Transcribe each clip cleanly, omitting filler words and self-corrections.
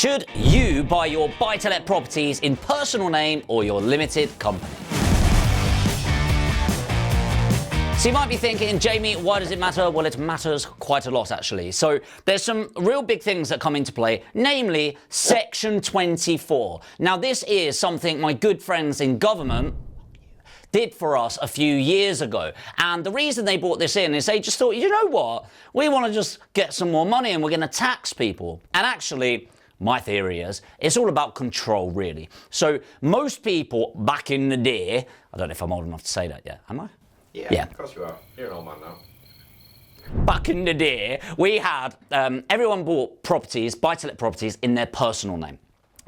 Should you buy your buy-to-let properties in personal name or your limited company? So you might be thinking, Jamie, why does it matter? Well, it matters quite a lot, actually. So there's some real big things that come into play, namely Section 24. Now, this is something my good friends in government did for us a few years ago. And the reason they brought this in is they just thought, you know what? We want to just get some more money and we're going to tax people. And actually, my theory is, it's all about control, really. So most people back in the day, I don't know if I'm old enough to say that yet, am I? Yeah, of course you are. You're an old man now. Back in the day, we had, everyone bought properties, buy-to-let properties, in their personal name.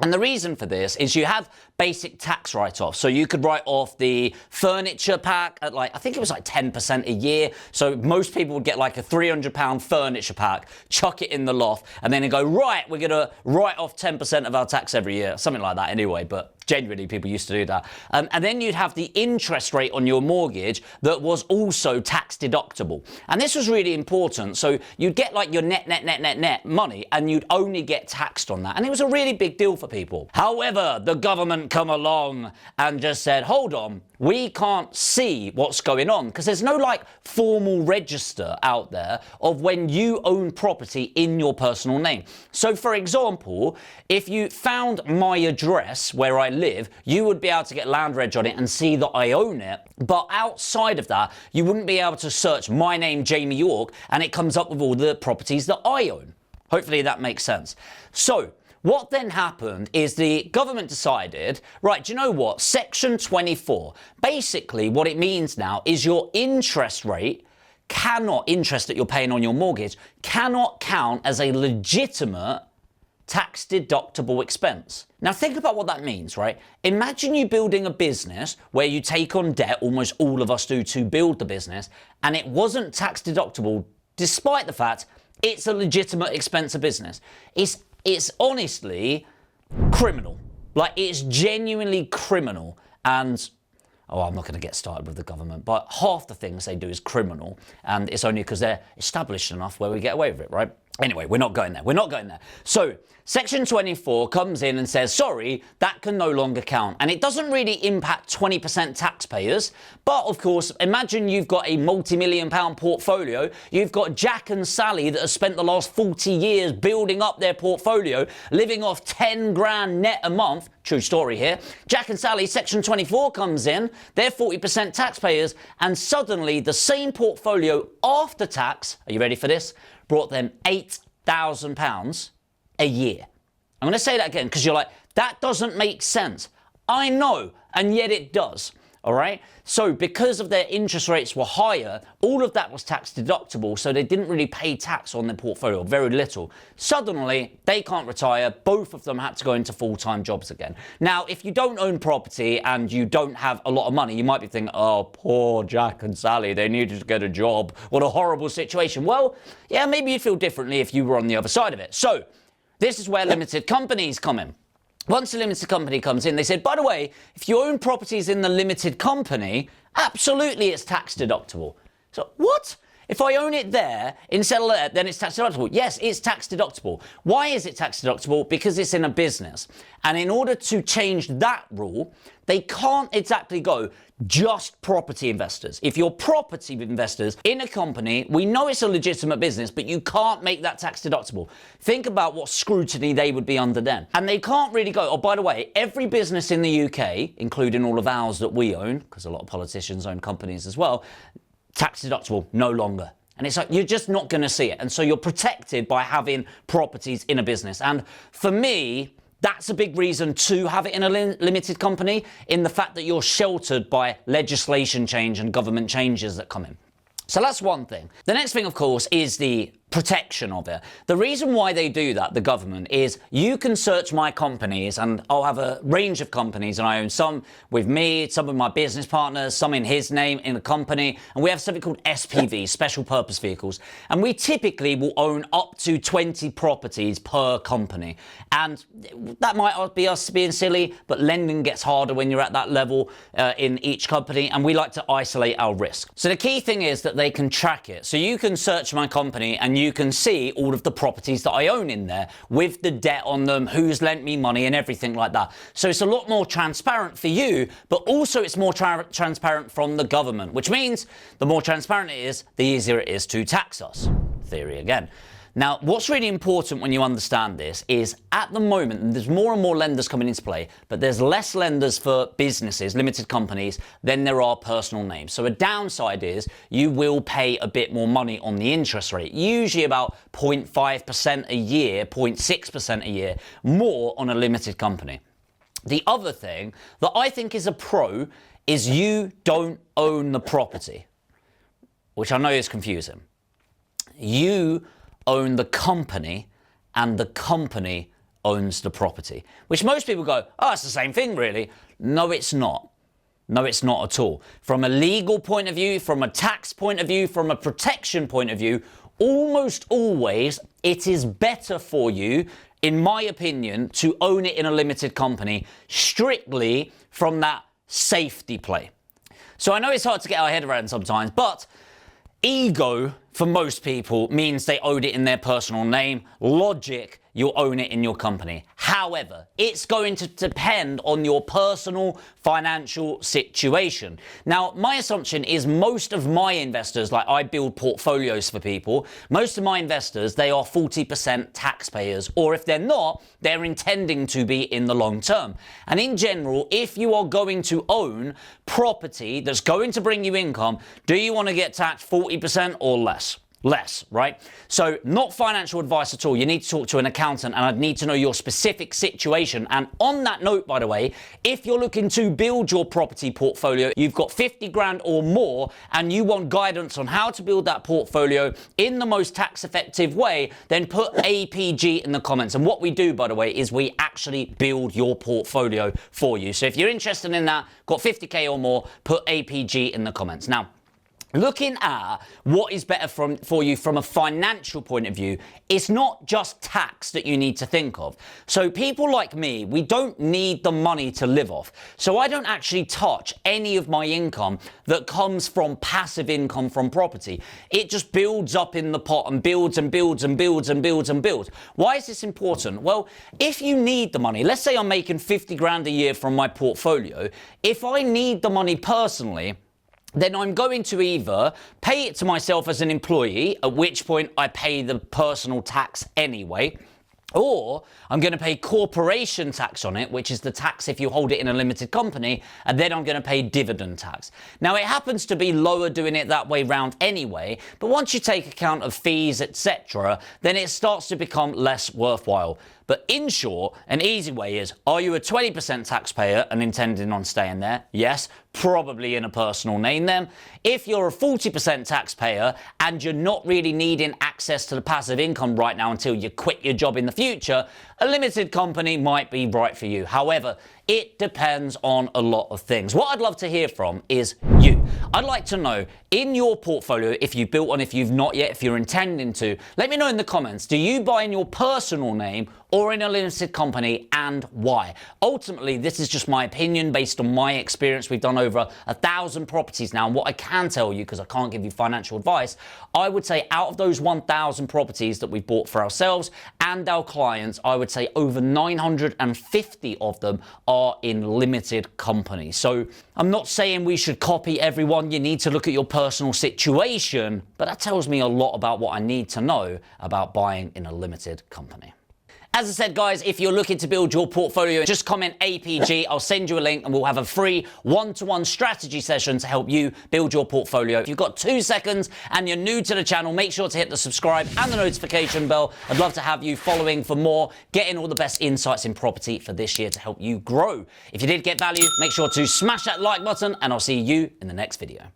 And the reason for this is you have basic tax write-offs. So you could write off the furniture pack at I think it was 10% a year. So most people would get a £300 furniture pack, chuck it in the loft, and then they go, right, we're going to write off 10% of our tax every year. Something like that anyway, but genuinely people used to do that. And then you'd have the interest rate on your mortgage that was also tax deductible. And this was really important. So you'd get your net money and you'd only get taxed on that. And it was a really big deal for people. However, the government come along and just said, hold on, we can't see what's going on because there's no formal register out there of when you own property in your personal name. So for example, if you found my address where I live, you would be able to get land reg on it and see that I own it. But outside of that, you wouldn't be able to search my name, Jamie York, and it comes up with all the properties that I own. Hopefully that makes sense. So what then happened is the government decided, right, do you know what? Section 24, basically what it means now is your interest rate interest that you're paying on your mortgage cannot count as a legitimate tax deductible expense. Now think about what that means, right? Imagine you building a business where you take on debt, almost all of us do, to build the business, and it wasn't tax deductible despite the fact it's a legitimate expense of business. It's honestly criminal. It's genuinely criminal. And, I'm not going to get started with the government, but half the things they do is criminal. And it's only because they're established enough where we get away with it, right? Anyway, we're not going there. We're not going there. So Section 24 comes in and says, sorry, that can no longer count. And it doesn't really impact 20% taxpayers. But of course, imagine you've got a multi-million-pound portfolio. You've got Jack and Sally that have spent the last 40 years building up their portfolio, living off 10 grand net a month. True story here. Jack and Sally, Section 24 comes in. They're 40% taxpayers. And suddenly the same portfolio after tax, are you ready for this? Brought them £8,000 a year. I'm going to say that again because you're like, that doesn't make sense. I know, and yet it does. All right. So because of their interest rates were higher, all of that was tax deductible. So they didn't really pay tax on their portfolio, very little. Suddenly they can't retire. Both of them had to go into full-time jobs again. Now, if you don't own property and you don't have a lot of money, you might be thinking, oh, poor Jack and Sally, they needed to get a job. What a horrible situation. Well, yeah, maybe you'd feel differently if you were on the other side of it. So this is where limited companies come in. Once a limited company comes in, they said, by the way, if you own properties in the limited company, absolutely it's tax deductible. So what? If I own it there, instead of there, then it's tax deductible. Yes, it's tax deductible. Why is it tax deductible? Because it's in a business. And in order to change that rule, they can't exactly go just property investors. If you're property investors in a company, we know it's a legitimate business, but you can't make that tax deductible. Think about what scrutiny they would be under then. And they can't really go, oh, by the way, every business in the UK, including all of ours that we own, because a lot of politicians own companies as well, tax deductible, no longer. And it's you're just not going to see it. And so you're protected by having properties in a business. And for me, that's a big reason to have it in a limited company, in the fact that you're sheltered by legislation change and government changes that come in. So that's one thing. The next thing, of course, is the protection of it. The reason why they do that, the government, is you can search my companies, and I'll have a range of companies, and I own some with me, some with my business partners, some in his name in the company, and we have something called SPVs, special purpose vehicles, and we typically will own up to 20 properties per company. And that might be us being silly, but lending gets harder when you're at that level in each company, and we like to isolate our risk. So the key thing is that they can track it. So you can search my company and you can see all of the properties that I own in there with the debt on them, who's lent me money and everything like that. So it's a lot more transparent for you, but also it's more transparent from the government, which means the more transparent it is, the easier it is to tax us. Theory again. Now, what's really important when you understand this is at the moment, there's more and more lenders coming into play, but there's less lenders for businesses, limited companies, than there are personal names. So a downside is you will pay a bit more money on the interest rate, usually about 0.5% a year, 0.6% a year, more on a limited company. The other thing that I think is a pro is you don't own the property, which I know is confusing. You own the company and the company owns the property, which most people go, oh, it's the same thing really. No, it's not. No, it's not at all. From a legal point of view, from a tax point of view, from a protection point of view, almost always it is better for you, in my opinion, to own it in a limited company strictly from that safety play. So I know it's hard to get our head around sometimes, but ego, for most people, means they own it in their personal name. Logic, you'll own it in your company. However, it's going to depend on your personal financial situation. Now, my assumption is most of my investors, like I build portfolios for people, most of my investors, they are 40% taxpayers, or if they're not, they're intending to be in the long term. And in general, if you are going to own property that's going to bring you income, do you want to get taxed 40% or less? Less, right? So not financial advice at all. You need to talk to an accountant and I'd need to know your specific situation. And on that note, by the way, if you're looking to build your property portfolio, you've got 50 grand or more and you want guidance on how to build that portfolio in the most tax effective way, then put APG in the comments. And what we do, by the way, is we actually build your portfolio for you. So if you're interested in that, got 50K or more, put APG in the comments. Now, looking at what is better for you from a financial point of view, it's not just tax that you need to think of. So people like me, we don't need the money to live off. So I don't actually touch any of my income that comes from passive income from property. It just builds up in the pot and builds and builds and builds and builds and builds. Why is this important? Well, if you need the money, let's say I'm making 50 grand a year from my portfolio. If I need the money personally, then I'm going to either pay it to myself as an employee, at which point I pay the personal tax anyway, or I'm going to pay corporation tax on it, which is the tax if you hold it in a limited company, and then I'm going to pay dividend tax. Now, it happens to be lower doing it that way round anyway, but once you take account of fees, etc., then it starts to become less worthwhile. But in short, an easy way is, are you a 20% taxpayer and intending on staying there? Yes, probably in a personal name then. If you're a 40% taxpayer and you're not really needing access to the passive income right now until you quit your job in the future, a limited company might be right for you. However, it depends on a lot of things. What I'd love to hear from is you. I'd like to know in your portfolio, if you built one, if you've not yet, if you're intending to, let me know in the comments, do you buy in your personal name or in a limited company and why? Ultimately, this is just my opinion based on my experience. We've done over 1,000 properties now. And what I can tell you, because I can't give you financial advice, I would say out of those 1,000 properties that we've bought for ourselves and our clients, I would say over 950 of them are in limited companies. So I'm not saying we should copy everyone. You need to look at your personal situation, but that tells me a lot about what I need to know about buying in a limited company. As I said, guys, if you're looking to build your portfolio, just comment APG. I'll send you a link and we'll have a free one-to-one strategy session to help you build your portfolio. If you've got 2 seconds and you're new to the channel, make sure to hit the subscribe and the notification bell. I'd love to have you following for more, getting all the best insights in property for this year to help you grow. If you did get value, make sure to smash that like button and I'll see you in the next video.